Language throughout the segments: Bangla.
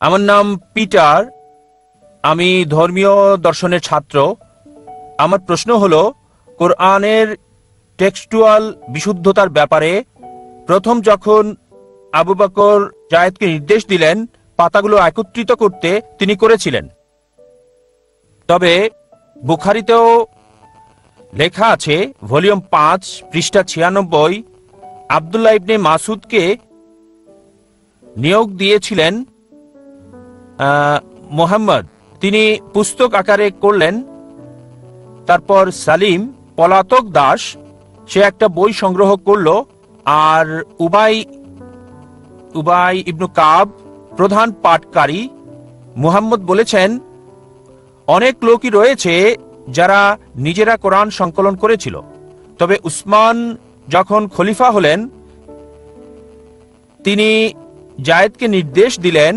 আমার নাম পিটার। আমি ধর্মীয় দর্শনের ছাত্র। আমার প্রশ্ন হলো, কোরআনের টেক্সটুয়াল বিশুদ্ধতার ব্যাপারে প্রথম যখন আবু বকর জায়েদকে নির্দেশ দিলেন পাতাগুলো একত্রিত করতে, তিনি করেছিলেন। তবে বুখারীতেও লেখা আছে, ভলিউম 5 পৃষ্ঠা 96, আব্দুল্লাহ ইবনে মাসুদকে নিয়োগ দিয়েছিলেন মোহাম্মদ, তিনি পুস্তক আকারে করলেন। তারপর সালিম পলাতক দাস, সে একটা বই সংগ্রহ করলো। আর উবাই ইবনু কাব প্রধান পাঠকারী। মুহাম্মদ বলেছেন, অনেক লোকই রয়েছে যারা নিজেরা কোরআন সংকলন করেছিল, তবে উসমান যখন খলিফা হলেন তিনি জায়েদকে নির্দেশ দিলেন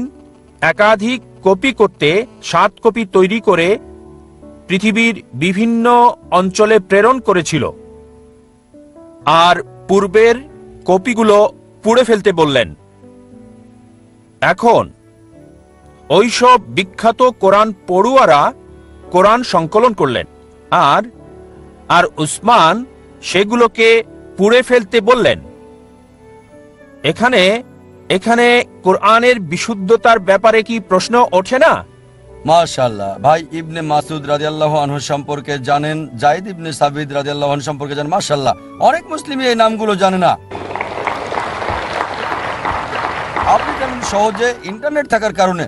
একাধিক কপি করতে। 7 কপি তৈরি করে পৃথিবীর বিভিন্ন অঞ্চলে প্রেরণ করেছিল, আর পূর্বের কপিগুলো পুড়ে ফেলতে বললেন। এখন ওইসব বিখ্যাত কোরআন পড়ুয়ারা কোরআন সংকলন করলেন, আর উসমান সেগুলোকে পুড়ে ফেলতে বললেন। এখানে কোরআনের বিশুদ্ধতার ব্যাপারে কি প্রশ্ন ওঠে না? মাশাআল্লাহ। ভাই ইবনে মাসুদ রাদিয়াল্লাহু আনহু সম্পর্কে জানেন, যায়েদ ইবনে সাবিত রাদিয়াল্লাহু আনহু সম্পর্কে জানেন। মাশাআল্লাহ, অনেক মুসলিমই এই নামগুলো জানে না। আপনি জানেন সহজে ইন্টারনেট থাকার কারণে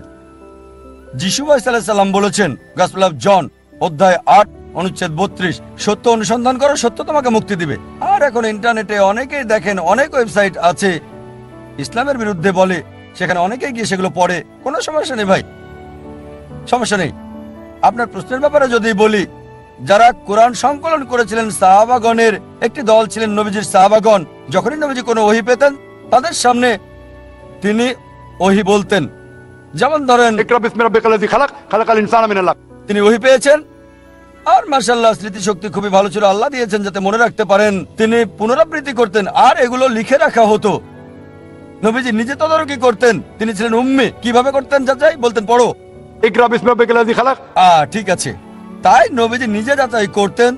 যিশু আলাইহিস সালাম বলেছেন, গসপেল অফ জন অধ্যায় 8 অনুচ্ছেদ 32, সত্য অনুসন্ধান করো, সত্য তোমাকে মুক্তি দিবে। আর এখন ইন্টারনেটে অনেকেই দেখেন অনেক ওয়েবসাইট আছে ইসলামের বিরুদ্ধে বলে, সেখানে অনেকেই গিয়ে সেগুলো পড়ে। কোনো সমস্যা নেই ভাই, সমস্যা নেই। আপনার প্রশ্নের ব্যাপারে যদি বলি, যারা কোরআন সংকলন করেছিলেন সাহাবাগণের একটি দল ছিলেন নবীজির সাহাবাগণ। যখনই নবীজি কোনো ওহী পেতেন তাদের সামনে তিনি ওহী বলতেন। যেমন ধরেন তিনি ওহী পেয়েছেন, আর মাশাআল্লাহ স্মৃতিশক্তি খুবই ভালো ছিল, আল্লাহ দিয়েছেন যাতে মনে রাখতে পারেন। তিনি পুনরাবৃত্তি করতেন আর এগুলো লিখে রাখা হতো। নবীজি নিজে তদারকি করতেন, তিনি ছিলেন উম্মি। কিভাবে করতেন যাচাই? বলতেন পড়ো। ঠিক আছে, তাই নবীজি নিজে যাচাই করতেন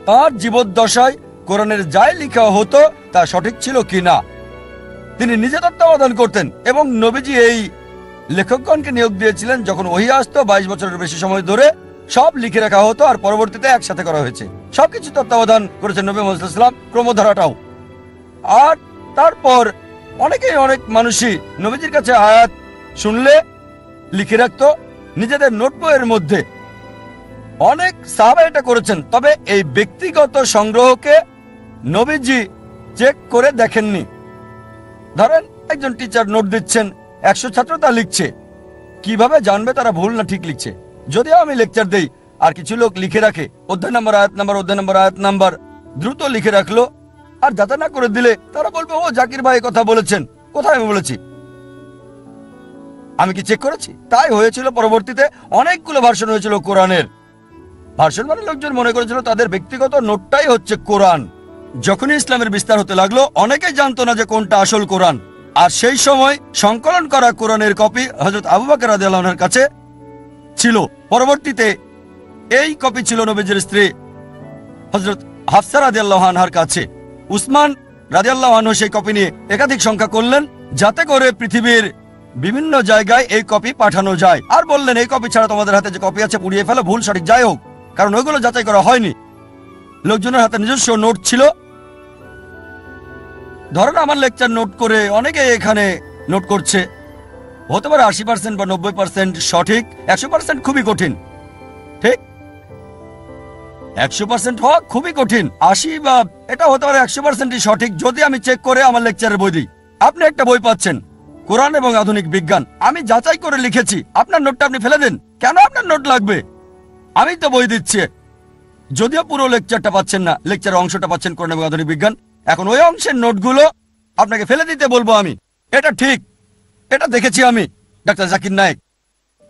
তাঁর জীবদ্দশায় কোরআনের যাই লেখা হতো তা সঠিক ছিল কিনা। তিনি নিজে তত্ত্বাবধান করতেন এবং নবীজি এই লেখকগণকে নিয়োগ দিয়েছিলেন। যখন ওহী আসতো 22 বছরের বেশি সময় ধরে সব লিখে রাখা হতো আর পরবর্তীতে একসাথে করা হয়েছে। সবকিছু তত্ত্বাবধান করেছেন নবী মুহাম্মদ সাল্লাল্লাহু আলাইহি ওয়াসাল্লাম, ক্রমধারাটাও। আর তারপর অনেক মানুষই নবীজির কাছে আয়াত শুনলে লিখে রাখতো নিজেদের নোটবইয়ের মধ্যে। অনেক সাহাবা এটা করেছেন, তবে এই ব্যক্তিগত সংগ্রহকে নবীজি চেক করে দেখেননি। ধরেন একজন টিচার নোট দিচ্ছেন, 100 ছাত্র তা লিখছে, কিভাবে জানবে তারা ভুল না ঠিক লিখছে? যদিও আমি লেকচার দেই আর কিছু লোক লিখে রাখে অধ্যায় নাম্বার, আয়াত নাম্বার, অধ্যায় নাম্বার, আয়াত নাম্বার দ্রুত লিখে রাখলো, আর যাতা না করে দিলে তারা বলবে, ও জাকির ভাই কথা বলেছেন। কোথায় আমি বলেছি? আমি কি চেক করেছি? তাই হয়েছিল। পরবর্তীতে অনেকগুলো ভার্সন হয়েছিল কোরআনের। ভার্সন মানে লোকজন মনে করেছিল তাদের ব্যক্তিগত নোটটাই হচ্ছে কোরআন। যখনই ইসলামের বিস্তার হতে লাগলো অনেকেই জানতো না যে কোনটা আসল কোরআন। আর সেই সময় সংকলন করা কোরআনের কপি হযরত আবু বকর রাদিয়াল্লাহু আনহুর কাছে ছিল। পরবর্তীতে এই কপি ছিল নবীজির স্ত্রী হযরত হাফসা রাদিয়াল্লাহু আনহার কাছে। উসমান রাদিয়াল্লাহু আনহু সেই কপি নিয়ে একাধিক সংখ্যা করলেন যাতে করে পৃথিবীর বিভিন্ন জায়গায় এই কপি পাঠানো যায়। আর বললেন, এই কপি ছাড়া তোমাদের হাতে যে কপি আছে পুড়িয়ে ফেলো, ভুল সঠিক যাই হোক, কারণ ওইগুলো যাচাই করা হয়নি। লোকজনের হাতে নিজস্ব নোট ছিল। ধরেন আমার লেকচার নোট করে অনেকে এখানে নোট করছে, হতে পারে 80% বা 90% সঠিক, 100% খুবই কঠিন। ঠিক, 100% হওয়া খুবই কঠিন। 80 বা এটা হতে পারে 100%ই সঠিক যদি আমি চেক করে আমার লেকচারের বই দিই। আপনি একটা বই পাচ্ছেন, কোরআন এবং আধুনিক বিজ্ঞান, আমি যাচাই করে লিখেছি, আপনার নোটটা আপনি ফেলে দেন কেন? আপনার নোট লাগবে, আমি তো বই দিচ্ছি। যদিও পুরো লেকচারটা পাচ্ছেন না, লেকচারের অংশটা পাচ্ছেন কোরআন এবং আধুনিক বিজ্ঞান। এখন ওই অংশের নোটগুলো আপনাকে ফেলে দিতে বলবো আমি, এটা ঠিক, এটা দেখেছি আমি, ডাক্তার জাকির নায়েক,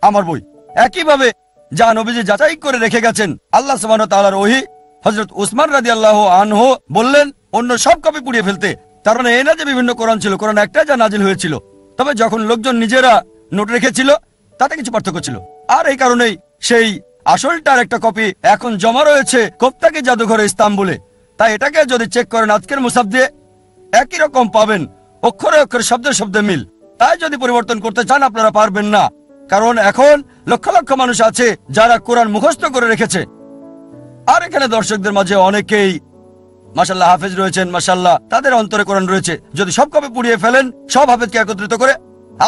আমার বই। একইভাবে যা নবীজি যাচাই করে রেখে গেছেন, আল্লাহ সুবহানাহু ওয়া তাআলার ওহী, হযরত উসমান রাদিয়াল্লাহু আনহু বললেন অন্য সব কপি পুড়িয়ে ফেলতে। তার মানে এই না যে বিভিন্ন কোরআন ছিল, কোরআন একটাই যা নাজিল হয়েছিল। তবে যখন লোকজন নিজেরা নোট রেখেছিল, তাতে কিছু পার্থক্য ছিল। আর এই কারণেই সেই আসলটার একটা কপি এখন জমা রয়েছে কোপ্তাকি জাদুঘরে ইস্তাম্বুলে। তাই এটাকে যদি চেক করেন আজকের মুসাফ দিয়ে, একই রকম পাবেন, অক্ষরে অক্ষরে শব্দে শব্দে মিল। তাই যদি পরিবর্তন করতে চান আপনারা পারবেন না, কারণ এখন লক্ষ লক্ষ মানুষ আছে যারা কোরআন মুখস্থ করে রেখেছে। আর এখানে দর্শকদের মাঝে অনেকেই মাশাআল্লাহ হাফেজ রয়েছেন, মাশাআল্লাহ তাদের অন্তরে কোরআন রয়েছে। যদি সব কপি পুড়িয়ে ফেলেন, সব হাফেজকে একত্রিত করে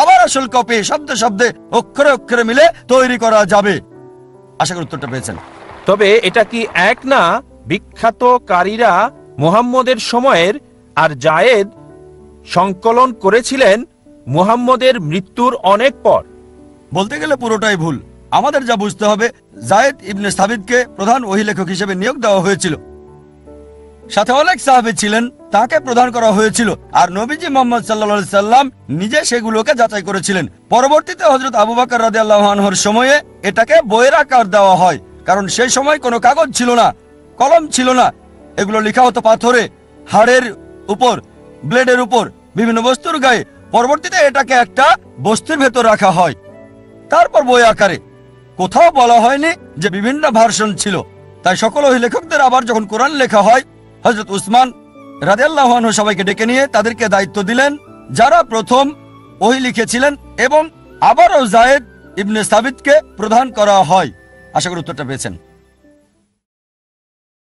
আবার আসল কপি শব্দে শব্দে অক্ষরে অক্ষরে মিলে তৈরি করা যাবে। আশা করি উত্তরটা পেয়েছেন। তবে এটা কি এক না বিখ্যাতকারীরা মুহাম্মদের সময়ের আর জায়েদ সংকলন করেছিলেন মুহাম্মদের মৃত্যুর অনেক পর? বলতে গেলে পুরোটাই ভুল। আমাদের যা বুঝতে হবে, জায়েদ ইবনে সাবিতকে প্রধান ওহী লেখক হিসেবে নিয়োগ দেওয়া হয়েছিল, সাথে অনেক সাহাবী ছিলেন, তাকে প্রদান করা হয়েছিল। আর নবীজি মুহাম্মদ সাল্লাল্লাহু আলাইহি সাল্লাম নিজে সেগুলোকে যাচাই করেছিলেন। পরবর্তীতে হযরত আবু বকর রাদিয়াল্লাহু আনহুর সময়ে এটাকে বইয়ের আকার দেওয়া হয়, কারণ সেই সময় কোনো কাগজ ছিল না, কলম ছিল না। এগুলো লেখা হতো পাথরে, হাড়ের উপর, ব্লেডের উপর, বিভিন্ন বস্তুর গায়ে। পরবর্তীতে এটাকে একটা বস্তুর ভেতর রাখা হয়, তারপর বই আকারে। কোথাও বলা হয়নি যে বিভিন্ন ভার্সন ছিল। তাই সকল ওহী লেখকদের আবার যখন কোরআন লেখা হয়, হযরত উসমান রাদিয়াল্লাহু আনহু সবাইকে ডেকে নিয়ে তাদেরকে দায়িত্ব দিলেন যারা প্রথম ওহী লিখেছিলেন, এবং আবারও জায়েদ ইবনে সাবিতকে প্রদান করা হয়। আশা করি উত্তরটা পেয়েছেন।